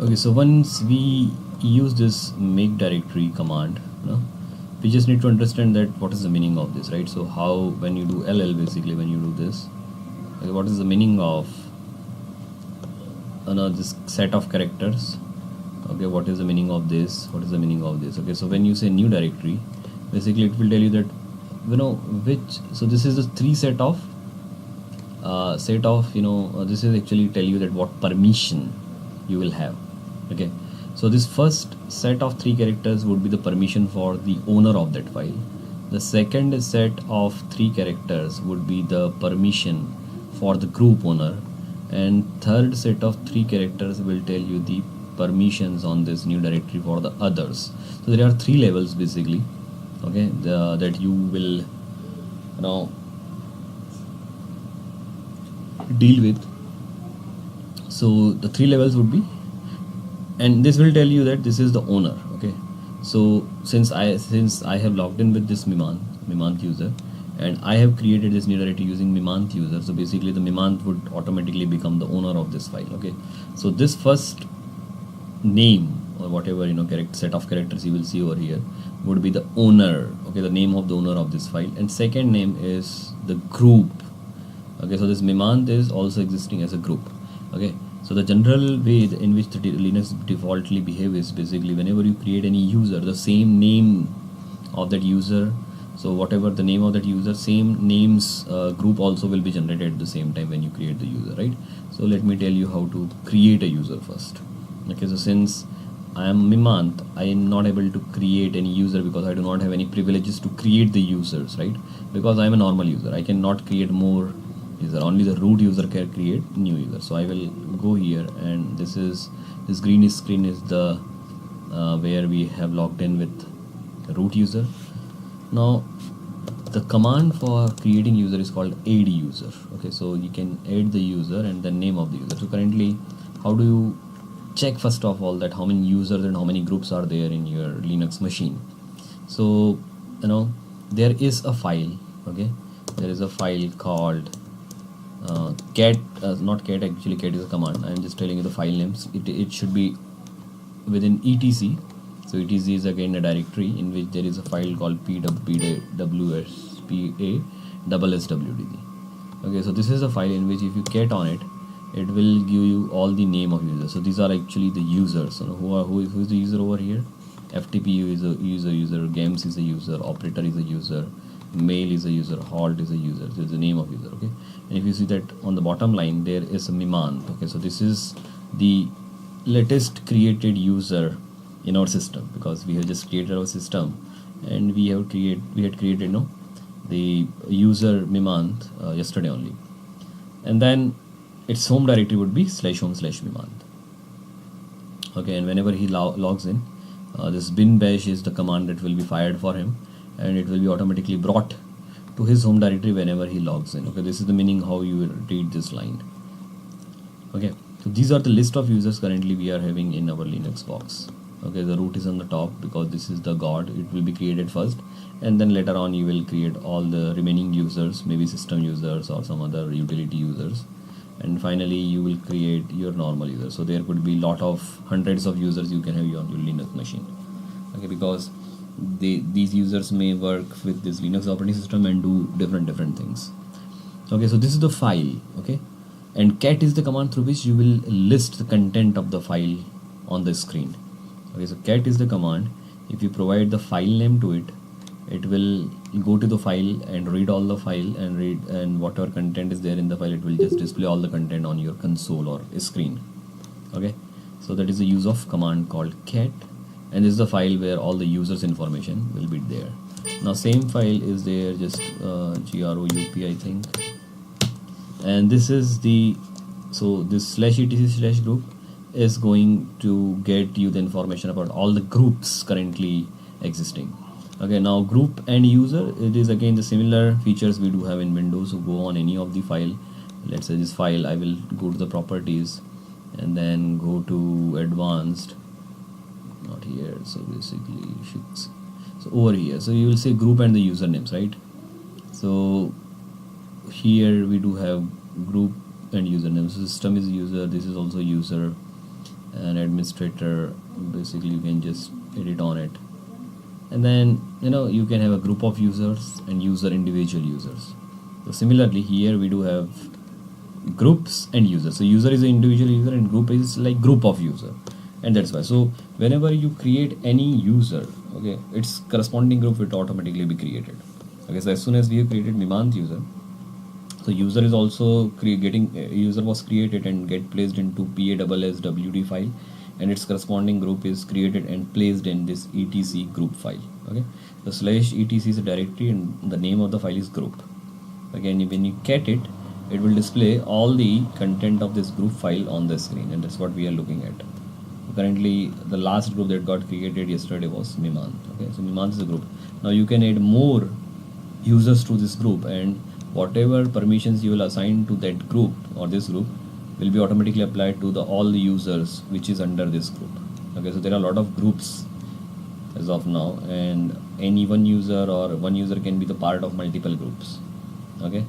Okay, so once we use this make directory command, we just need to understand that what is the meaning of this, right? So how, when you do ll, basically when you do this, okay, what is the meaning of this set of characters? Okay, what is the meaning of this? What is the meaning of this? Okay, so when you say new directory, basically it will tell you that which. So this is the three set of this is actually tell you that what permission you will have. Okay, so this first set of three characters would be the permission for the owner of that file. The second set of three characters would be the permission for the group owner, and third set of three characters will tell you the permissions on this new directory for the others. So there are three levels basically, okay, that you will deal with. So the three levels would be, and this will tell you that this is the owner. Okay, so since I have logged in with this Mimant user, and I have created this new directory using Mimant user, so basically the Mimant would automatically become the owner of this file. Okay, so this first name or whatever set of characters you will see over here would be the owner. Okay, the name of the owner of this file, and second name is the group. Okay, so this Mimant is also existing as a group. Okay, so the general way in which the Linux defaultly behave is basically whenever you create any user, the same name of that user, so whatever the name of that user, same names group also will be generated at the same time when you create the user, right? So let me tell you how to create a user first. Okay, so since I am Mimant, I am not able to create any user because I do not have any privileges to create the users, right? Because I am a normal user, I cannot create more user. Only the root user can create new user. So I will go here, and this green screen is the where we have logged in with the root user. Now the command for creating user is called add user. Okay, so you can add the user and the name of the user. So currently, how do you check first of all that how many users and how many groups are there in your Linux machine? So there is a file. Okay, there is a file called cat, not cat, actually cat is a command. I am just telling you the file names. It should be within etc. So etc is again a directory in which there is a file called pwspa_swdd. Okay, so this is a file in which if you cat on it, it will give you all the name of users. So these are actually the users. Who is the user over here? FTP is a user, games is a user, operator is a user, mail is a user, halt is a user. So it's the name of user. Okay, and if you see that on the bottom line there is a Mimant. Okay, so this is the latest created user in our system, because we have just created our system, and we had created the user Mimant yesterday only, and then its home directory would be /home/Mimant. Okay, and whenever he logs in, this bin bash is the command that will be fired for him, and it will be automatically brought to his home directory whenever he logs in. Okay, this is the meaning how you will read this line. Okay, so these are the list of users currently we are having in our Linux box. Okay, the root is on the top because this is the god. It will be created first, and then later on you will create all the remaining users, maybe system users or some other utility users, and finally you will create your normal user. So there could be hundreds of users you can have on your Linux machine. Okay, because these users may work with this Linux operating system and do different things. Okay, so this is the file. Okay, and cat is the command through which you will list the content of the file on the screen. Okay, so cat is the command. If you provide the file name to it, it will go to the file and read all the file and whatever content is there in the file, it will just display all the content on your console or screen. Okay, so that is the use of command called cat, and this is the file where all the users information will be there. Now same file is there, just group I think, and this is the, so this /etc/group is going to get you the information about all the groups currently existing. Okay, now group and user, it is again the similar features we do have in Windows. So go on any of the file, let's say this file, I will go to the properties and then go to advanced, not here, so basically so over here, so you will say group and the usernames, right? So here we do have group and username. So system is user, this is also user, and administrator, basically you can just edit on it. And then you can have a group of users and individual users. So similarly here we do have groups and users. So user is an individual user and group is like group of user, and that's why. So whenever you create any user, okay, its corresponding group will automatically be created. Okay, so as soon as we have created Mimant user, so user is also user was created and get placed into PASSWD file, and its corresponding group is created and placed in this etc group file. Okay, the /etc is a directory and the name of the file is group. Again, when you get it, it will display all the content of this group file on the screen, and that's what we are looking at. Currently the last group that got created yesterday was Mimant. Okay, so Mimant is a group. Now you can add more users to this group, and whatever permissions you will assign to that group or this group will be automatically applied to all the users which is under this group. Okay, so there are a lot of groups as of now, and any one user can be the part of multiple groups. Okay,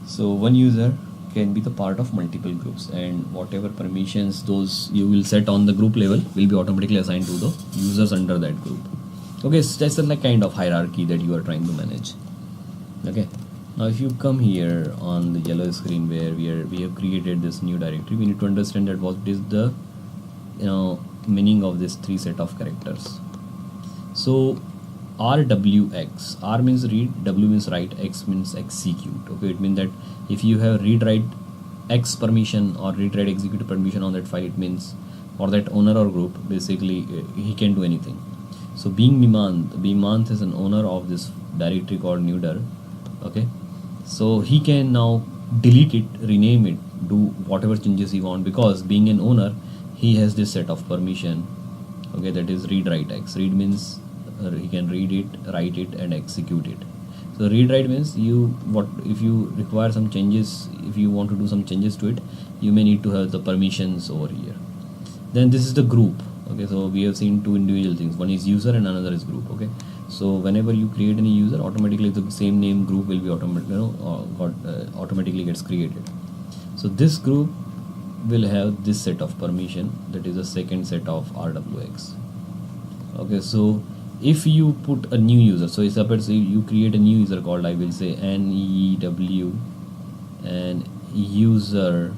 so one user can be the part of multiple groups, and whatever permissions those you will set on the group level will be automatically assigned to the users under that group. Okay, so that's the kind of hierarchy that you are trying to manage. Okay, now if you come here on the yellow screen where we have created this new directory, we need to understand that what is the meaning of this three set of characters. So RWX, R means read, W means write, X means execute. Okay, it means that if you have read write X permission or read write execute permission on that file, it means for that owner or group, basically he can do anything. So being Mimant is an owner of this directory called newdir. Okay, so he can now delete it, rename it, do whatever changes he want, because being an owner he has this set of permission. Okay, that is read write X. Read means he can read it, write it, and execute it. So read write means if you require some changes, if you want to do some changes to it, you may need to have the permissions over here. Then this is the group. Okay, so we have seen two individual things, one is user and another is group. Okay, so whenever you create any user, automatically the same name group will be automatically gets created. So this group will have this set of permission, that is the second set of RWX. Okay, so if you put a new user, so suppose you create a new user called, I will say NEW and user,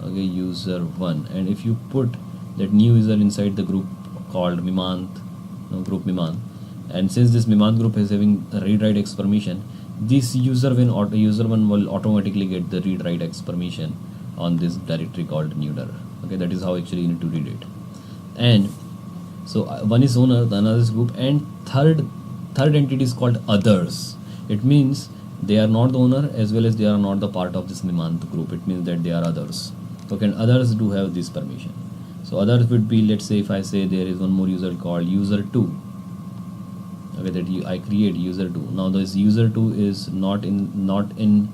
okay, user1, and if you put that new user inside the group called Mimant, group Mimant, and since this Mimant group is having a read write X permission, this user1 will automatically get the read write X permission on this directory called newdir. Okay, that is how actually you need to read it. And so one is owner, the another is group, and third entity is called others. It means they are not the owner as well as they are not the part of this Mimant group. It means that they are others. Okay, and others do have this permission. So others would be, let's say if I say there is one more user called user2. Okay, that I create user2. Now this user2 is not in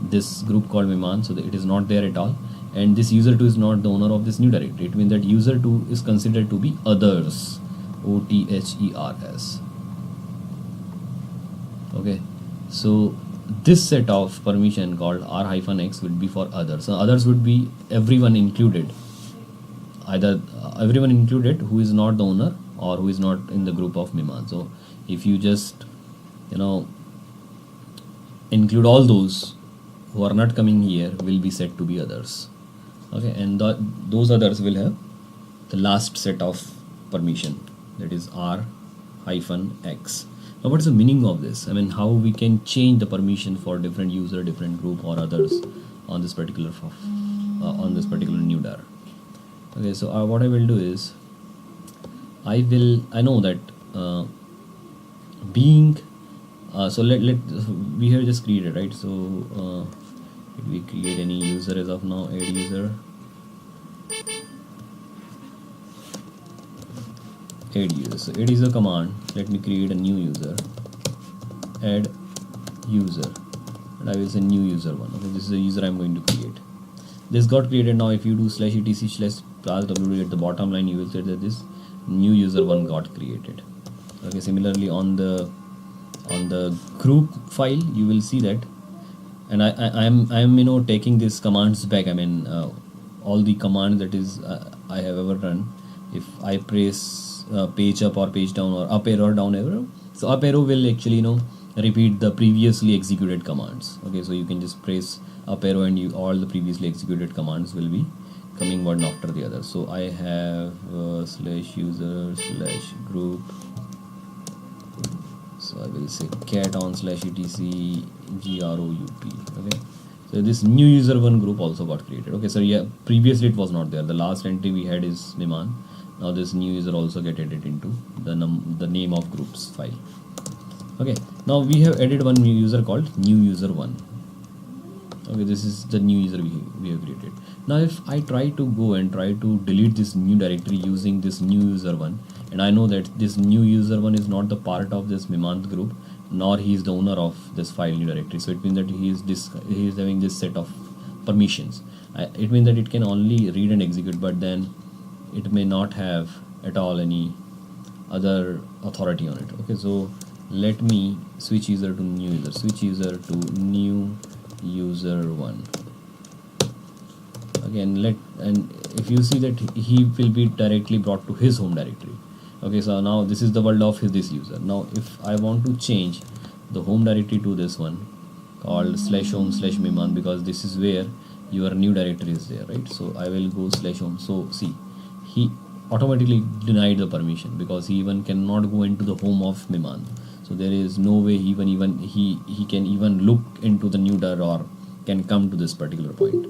this group called Mimant, so it is not there at all. And this user2 is not the owner of this new directory. It means that user2 is considered to be others, OTHERS. Okay, so this set of permission called R-X would be for others. So others would be everyone included, either everyone included who is not the owner or who is not in the group of Mimant. So if you just include all those who are not coming here, will be said to be others. Okay, and those others will have the last set of permission, that is R-X. Now what is the meaning of this? I mean, how we can change the permission for different user, different group or others on this particular newdir. Okay, so what I will do is I know that being so we have just created, right? So if we create any user as of now, add user, so add user command, let me create a new user, add user, and I will say new user one. Okay, this is the user I'm going to create. This got created. Now if you do /etc/+wd at the bottom line, you will see that this new user one got created. Okay, similarly on the group file you will see that, and I'm taking these commands back. I mean all the commands that is I have ever run. If I press page up or page down or up arrow or down arrow, so up arrow will actually repeat the previously executed commands. Okay, so you can just press up arrow and you all the previously executed commands will be coming one after the other. So I have slash user slash group, so I will say cat on slash etc group. Okay, so this new user one group also got created. Okay, so yeah, previously it was not there. The last entry we had is Miman. Now this new user also get added into the name of groups file. Okay, now we have added one new user called new user one. Okay, this is the new user we have created. Now if I try to go and try to delete this new directory using this new user one, and I know that this new user one is not the part of this Mimant group, nor he is the owner of this file new directory, so it means that he is having this set of permissions. It means that it can only read and execute, but then it may not have at all any other authority on it. Okay, so let me switch user to new user, switch user to new user one. Again, and if you see that he will be directly brought to his home directory. Okay, so now this is the world of this user. Now if I want to change the home directory to this one called /home/miman, because this is where your new directory is there, right? So I will go /home. So see, he automatically denied the permission because he even cannot go into the home of Miman. So there is no way he can even look into the new dir or can come to this particular point.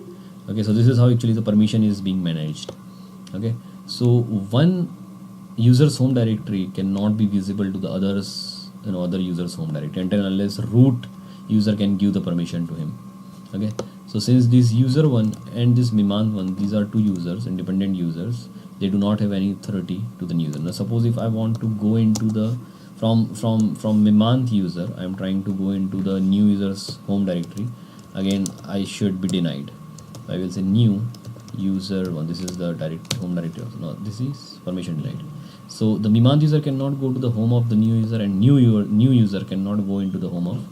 Okay, so this is how actually the permission is being managed. Okay, so one user's home directory cannot be visible to the others, other users' home directory until unless root user can give the permission to him. Okay, so since this user one and this Miman one, these are two users, independent users, they do not have any authority to the new user. Now suppose if I want to go into the from Mimant user, I am trying to go into the new user's home directory. Again, I should be denied. I will say new user one. This is the home directory also. No, this is permission denied. So the Mimant user cannot go to the home of the new user, and new user cannot go into the home of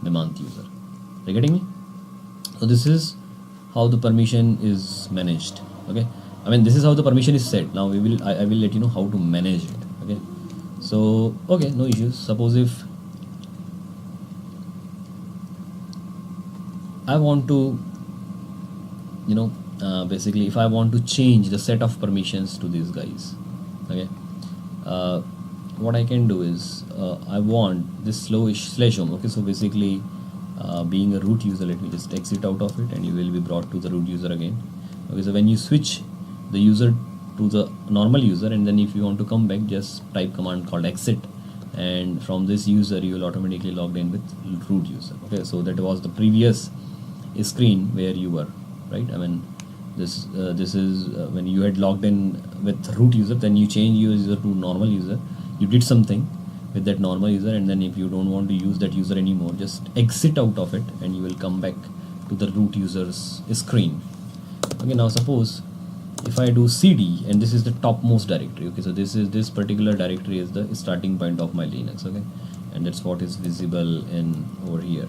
Mimant user. Are you getting me? So this is how the permission is managed. Okay, I mean this is how the permission is set. Now I will let you know how to manage it. Okay, so okay, no issues. Suppose if I want to basically if I want to change the set of permissions to these guys, okay, what I can do is I want this /home. Okay, so basically being a root user, let me just exit out of it and you will be brought to the root user again. Okay, so when you switch the user to the normal user, and then if you want to come back, just type command called exit, and from this user you will automatically log in with root user. Okay, so that was the previous screen where you were, right? I mean this is when you had logged in with root user, then you change your user to normal user, you did something with that normal user, and then if you don't want to use that user anymore, just exit out of it and you will come back to the root user's screen. Okay, now suppose if I do cd, and this is the topmost directory. Okay, so this particular directory is the starting point of my Linux. Okay, and that's what is visible in over here.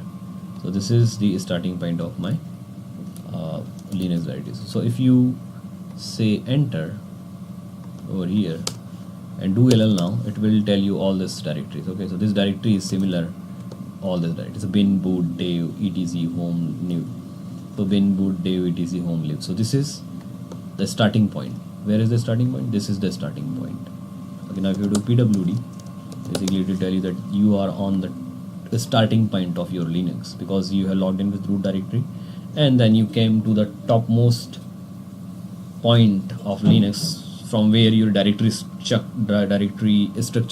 So this is the starting point of my Linux directories. So if you say enter over here and do ll now, it will tell you all this directories. Okay, so this directory is similar, all this directories, bin boot dev etc home new. So bin boot dev etc home live. So this is the starting point. Where is the starting point? This is the starting point. Okay, now if you do pwd, basically it will tell you that you are on the starting point of your Linux because you have logged in with root directory, and then you came to the topmost point of Linux from where your directory structure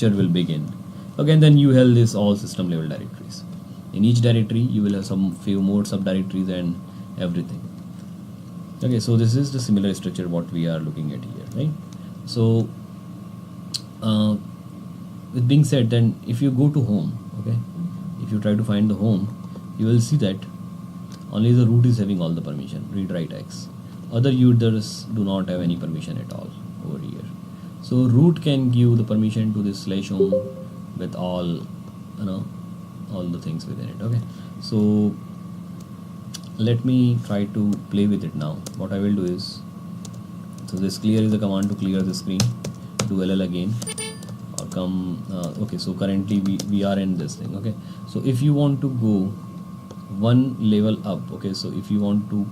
will begin. Okay, and then you have this all system level directories. In each directory you will have some few more subdirectories and everything. Okay, so this is the similar structure what we are looking at here, right? So with being said, then if you go to home, okay, if you try to find the home, you will see that only the root is having all the permission, read write x. Other users do not have any permission at all over here. So root can give the permission to this /home with all all the things within it. Okay, so let me try to play with it now. What I will do is So this clear is the command to clear the screen. Do ll again or come. Okay, so currently we are in this thing. Okay, so if you want to go one level up, okay, so if you want to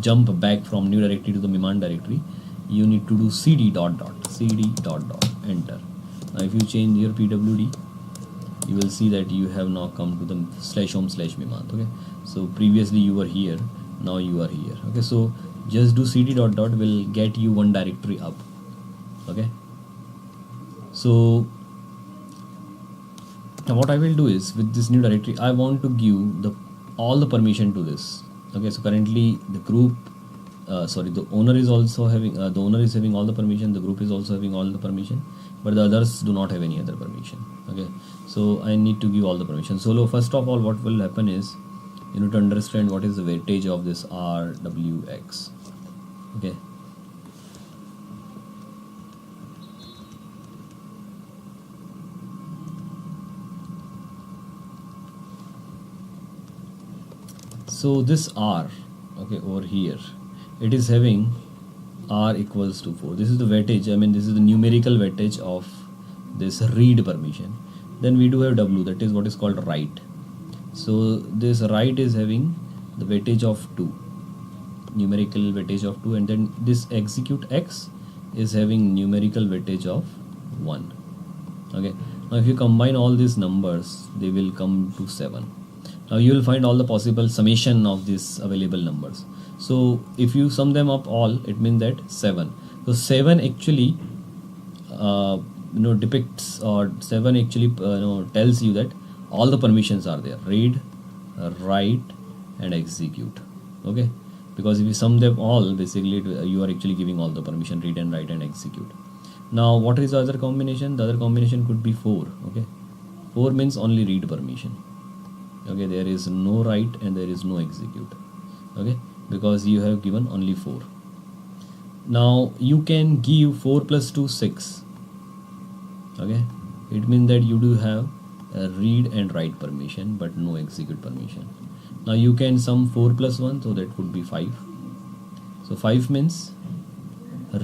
jump back from new directory to the Miman directory, you need to do cd dot dot enter. Now if you change your pwd, you will see that you have now come to the /home/Miman. Okay, so previously you were here, now you are here. Okay, so just do cd dot dot will get you one directory up. Okay, so now what I will do is, with this new directory I want to give all the permission to this. Okay, so currently the group the owner is also having the owner is having all the permission, the group is also having all the permission, but the others do not have any other permission. Okay, so I need to give all the permission. So first of all, what will happen is, you need to understand what is the weightage of this RWX. Okay, so this R, okay, over here it is having R equals to 4. This is the weightage, I mean this is the numerical weightage of this read permission. Then we do have W, that is what is called write. So this write is having the weightage of 2, numerical weightage of 2, and then this execute X is having numerical weightage of 1. Okay, now if you combine all these numbers, they will come to 7. Now you will find all the possible summation of these available numbers. So if you sum them up all, it means that 7. So 7 actually depicts, or 7 actually tells you that all the permissions are there: read, write and execute. Okay, because if you sum them all, basically you are actually giving all the permission: read and write and execute. Now what is the other combination? The other combination could be 4. Okay, 4 means only read permission. Okay, there is no write and there is no execute. Okay, because you have given only 4. Now you can give 4 plus 2 6. Okay, it means that you do have a read and write permission but no execute permission. Now you can sum 4 plus 1, so that would be 5. So 5 means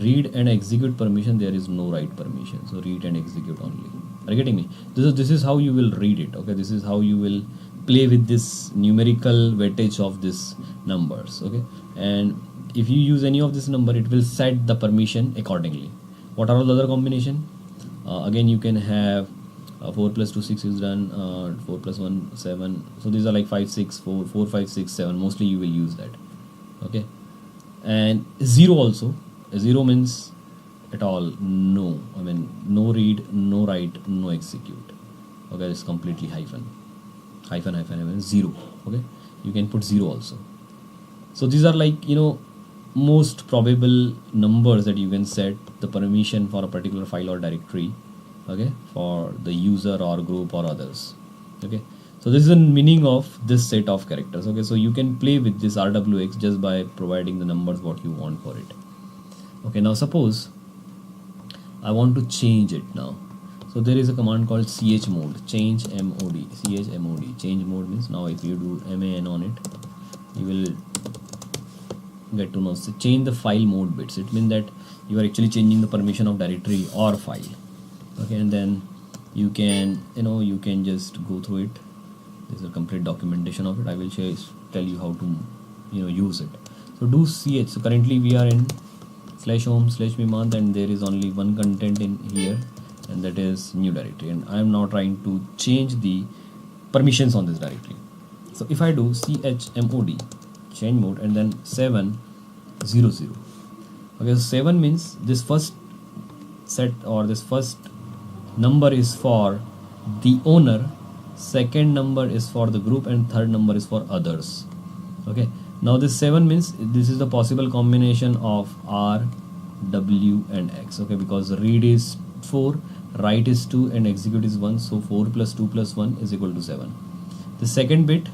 read and execute permission, there is no write permission, so read and execute only. Are you getting me? This is how you will read it. Okay, this is how you will play with this numerical weightage of this numbers. Okay, and if you use any of this number, it will set the permission accordingly. What are all the other combination? Again, you can have 4 plus 2 6 is done, 4 plus 1 7. So these are like 5 6 4 4 5 6 7. Mostly you will use that. Okay, and 0 also. 0 means at all no, I mean no read, no write, no execute. Okay, it's completely hyphen 0. Okay, you can put 0 also. So these are like most probable numbers that you can set the permission for a particular file or directory. Okay, for the user or group or others. Okay, so this is the meaning of this set of characters. Okay, so you can play with this RWX just by providing the numbers what you want for it. Okay, now suppose I want to change it now. So there is a command called chmod, change mod. Change mode means now if you do man on it, you will get to know. So change the file mode bits. It means that you are actually changing the permission of directory or file. Okay, and then you can you can just go through it. There's a complete documentation of it. I will tell you how to use it. So do ch. So currently we are in /home/Miman, and there is only one content in here, and that is new directory, and I am now trying to change the permissions on this directory. So if I do chmod, change mode, and then 700. Okay, so 7 means this first set or this first number is for the owner, second number is for the group, and third number is for others. Okay, now this 7 means this is the possible combination of R, W and X. Okay, because read is 4, write is 2 and execute is 1, so 4 plus 2 plus 1 is equal to 7. The second bit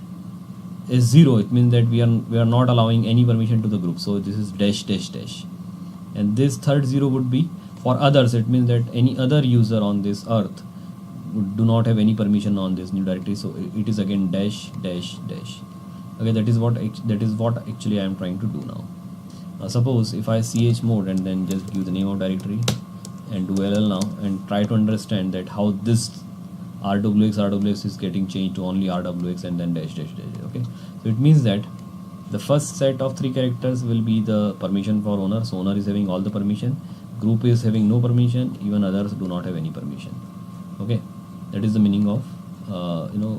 is 0. It means that we are not allowing any permission to the group, so this is dash dash dash. And this third 0 would be for others. It means that any other user on this earth do not have any permission on this new directory, so it is again dash dash dash. Okay, that is what actually I am trying to do now. Suppose if I chmod and then just give the name of directory and do ll now and try to understand that how this rwx is getting changed to only rwx and then dash dash dash. Okay, so it means that the first set of 3 characters will be the permission for owner. So owner is having all the permission, group is having no permission, even others do not have any permission. Okay, that is the meaning of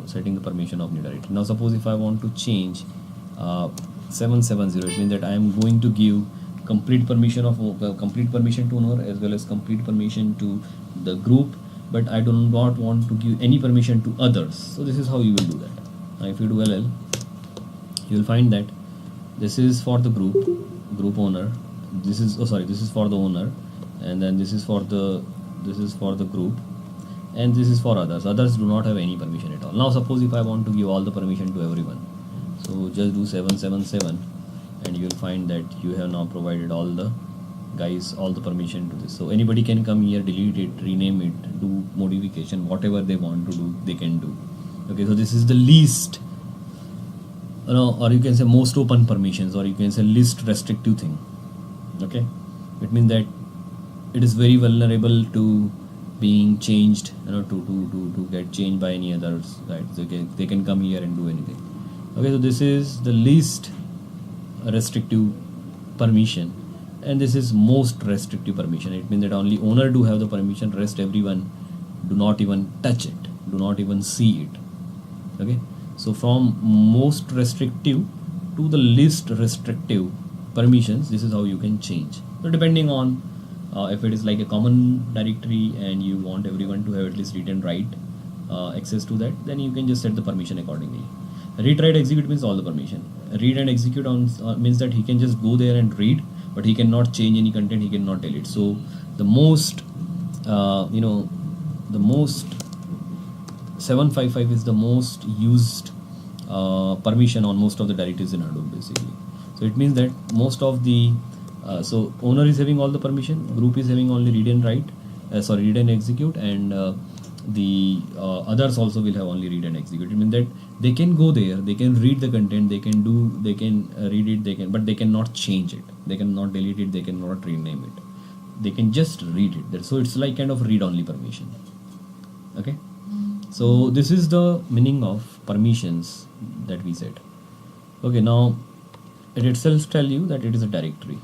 setting the permission of new directory. Now suppose if I want to change 770, it means that I am going to give complete permission to owner as well as complete permission to the group, but I do not want to give any permission to others. So this is how you will do that. Now if you do ll, you will find that this is for the group owner, this is for the owner, and then this is for the group, and this is for others do not have any permission at all. Now suppose if I want to give all the permission to everyone, so just do 777 and you will find that you have now provided all the guys all the permission to this. So anybody can come here, delete it, rename it, do modification, whatever they want to do they can do. Okay, so this is the least or you can say most open permissions, or you can say least restrictive thing. Okay, it means that it is very vulnerable to being changed, to get changed by any others, right? So they can come here and do anything. Okay, so this is the least restrictive permission, and this is most restrictive permission. It means that only owner do have the permission, rest everyone do not even touch it, do not even see it. Okay, so from most restrictive to the least restrictive permissions, this is how you can change. So depending on if it is like a common directory and you want everyone to have at least read and write access to that, then you can just set the permission accordingly. Read, write, execute means all the permission. Read and execute means that he can just go there and read, but he cannot change any content, he cannot delete. So the most 755 is the most used permission on most of the directories in Hadoop basically. So it means that most of the so owner is having all the permission, group is having only read and write, read and execute, and the others also will have only read and execute. It means that they can go there, they can read the content, they can read it, but they cannot change it, they cannot delete it, they cannot rename it, they can just read it. So it's like kind of read only permission. Okay, so this is the meaning of permissions that we said. Okay, now it itself tell you that it is a directory.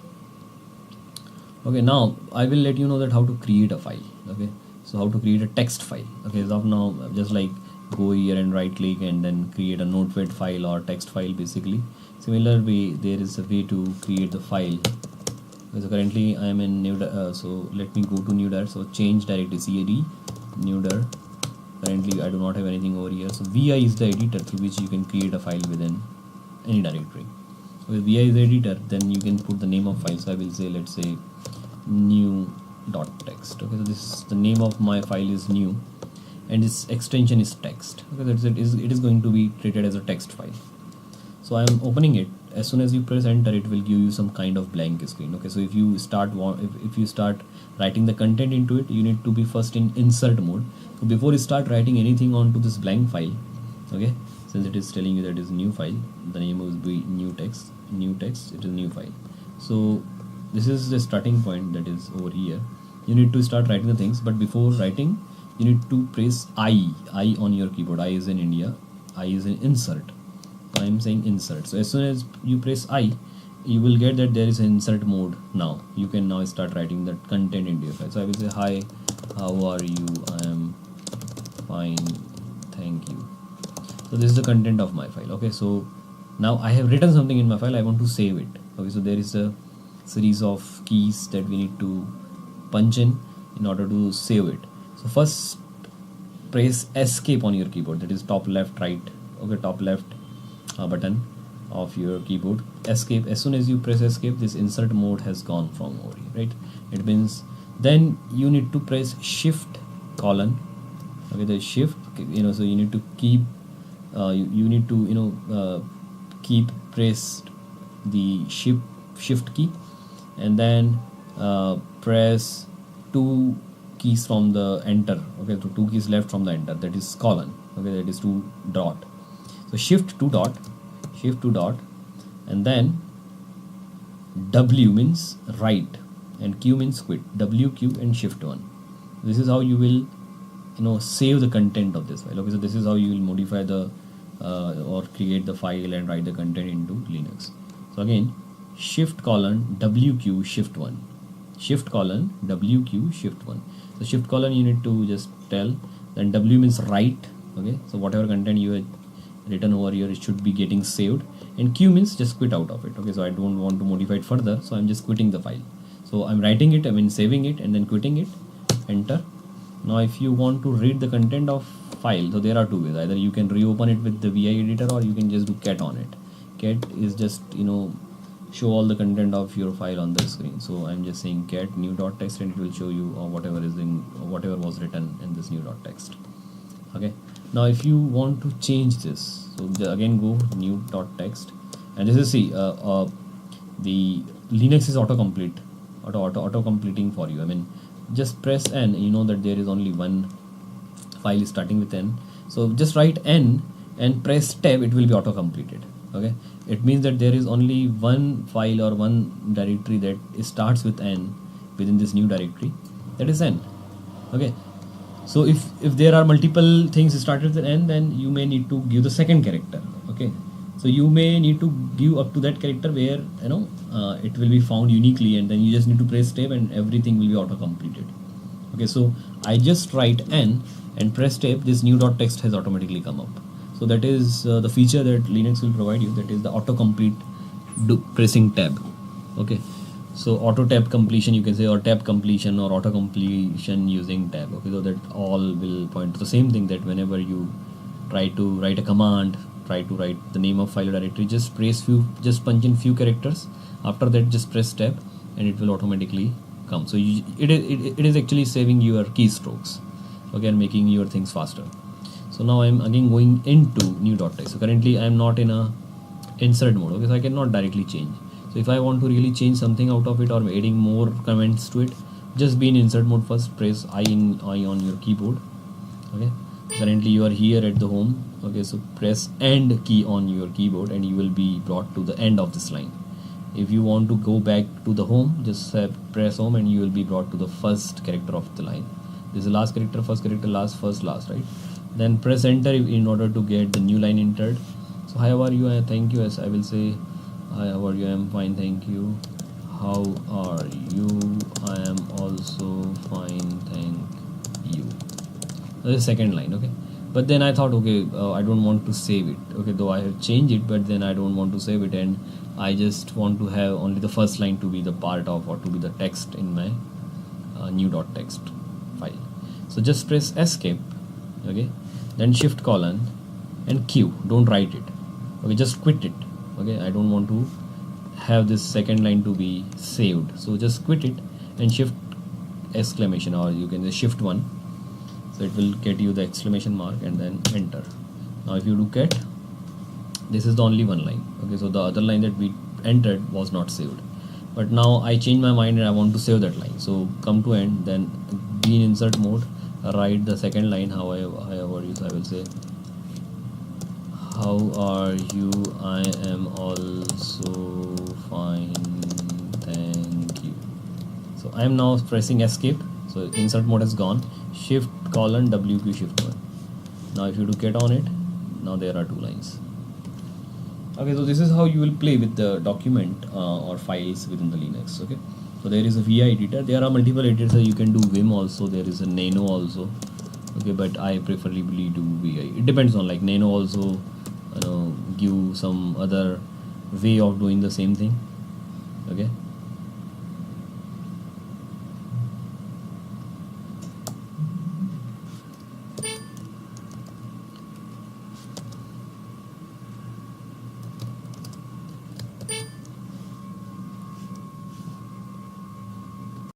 Okay, now I will let you know that how to create a file. Okay, so how to create a text file. Okay, so now just like go here and right click and then create a notepad file or text file basically. Similar way, there is a way to create the file. Okay, so currently I am in new so let me go to new dir. So change directory cd new dir. Currently I do not have anything over here. So vi is the editor through which you can create a file within any directory. So if vi is the editor, then you can put the name of file. So I will say, let's say new.text. Okay, so this is the name of my file is new and its extension is text. Okay, that's it is going to be treated as a text file. So I am opening it. As soon as you press enter, it will give you some kind of blank screen. Okay, so if you start writing the content into it, you need to be first in insert mode. So before you start writing anything onto this blank file, okay, since it is telling you that it is new file, the name will be new text, it is new file. So this is the starting point, that is over here. You need to start writing the things, but before writing you need to press I on your keyboard. I is in India, I is in insert. I am saying insert. So as soon as you press I, you will get that there is an insert mode. Now you can now start writing the content into your file. So I will say, hi, how are you? I am fine, thank you. So this is the content of my file. Okay, so now I have written something in my file, I want to save it. Okay, so there is a series of keys that we need to punch in order to save it. So first press escape on your keyboard, that is top left right. Okay, top left button of your keyboard, escape. As soon as you press escape, this insert mode has gone from over here, right? It means then you need to press shift colon. Okay, the shift, so you need to keep keep pressed the shift key, and then press 2 keys from the enter. Okay, so 2 keys left from the enter, that is colon. Okay, that is 2 dot. So shift 2 dot, and then W means write and Q means quit. W, Q and shift 1. This is how you will save the content of this file. Okay, so this is how you will modify the or create the file and write the content into Linux. So again, shift colon WQ shift 1, shift colon WQ shift 1. So shift colon you need to just tell, then W means write. Okay, so whatever content you had written over here, it should be getting saved, and Q means just quit out of it. Okay, so I don't want to modify it further, so I'm just quitting the file. So I'm writing it, I mean saving it and then quitting it, enter. Now if you want to read the content of file, so there are two ways. Either you can reopen it with the VI editor, or you can just do cat on it. Cat is just show all the content of your file on the screen. So I'm just saying cat new.txt and it will show you whatever was written in this new.txt. Okay, now if you want to change this, so again go new.txt, and this is the Linux is auto completing for you. I mean, just press N, you know that there is only one file starting with N, so just write N and press tab, it will be auto completed. Okay, it means that there is only one file or one directory that starts with N within this new directory, that is N. Okay, so if there are multiple things started with N, then you may need to give the second character. Okay, so you may need to give up to that character where it will be found uniquely, and then you just need to press tab and everything will be auto completed. Okay, so I just write N and press tab, this new.txt has automatically come up. So that is the feature that Linux will provide you, that is the autocomplete pressing tab. Okay, so auto tab completion you can say, or tab completion, or auto completion using tab. Okay, so that all will point to the same thing, that whenever you try to write a command, try to write the name of file or directory, just punch in few characters. After that, just press tab and it will automatically come. So it is actually saving your keystrokes, okay, and making your things faster. So now I'm again going into new.txt. So currently I'm not in a insert mode. Okay, so I cannot directly change. So if I want to really change something out of it or adding more comments to it, just be in insert mode first. Press I on your keyboard. Okay, currently you are here at the home. Okay, so press end key on your keyboard and you will be brought to the end of this line. If you want to go back to the home, just press home and you will be brought to the first character of the line. This is the last character, first character, last, first, last, right? Then press enter in order to get the new line entered. So how are you? Thank you. As I will say, hi, how are you? I am fine, thank you. How are you? I am also fine, thank you. The second line. Okay, but then I thought, okay, I don't want to save it. Okay, though I have changed it, but then I don't want to save it, and I just want to have only the first line to be the part of, or to be the text in my new.txt file. So just press escape. Okay, then shift colon and Q, don't write it. Okay, just quit it. Okay, I don't want to have this second line to be saved, so just quit it and shift exclamation, or you can say shift 1, so it will get you the exclamation mark and then enter. Now if you look at, this is the only one line. Okay, so the other line that we entered was not saved, but now I change my mind and I want to save that line. So come to end, then be in insert mode, write the second line. How are you? So I will say, how are you? I am also fine, thank you. So I am now pressing escape, so insert mode has gone. Shift colon WQ shift 1. Now if you do get on it, now there are two lines. Okay, so this is how you will play with the document or files within the Linux. Okay, so there is a VI editor. There are multiple editors. So you can do Vim also. There is a Nano also. Okay, but I preferably do VI. It depends on, like, Nano also give some other way of doing the same thing. Okay,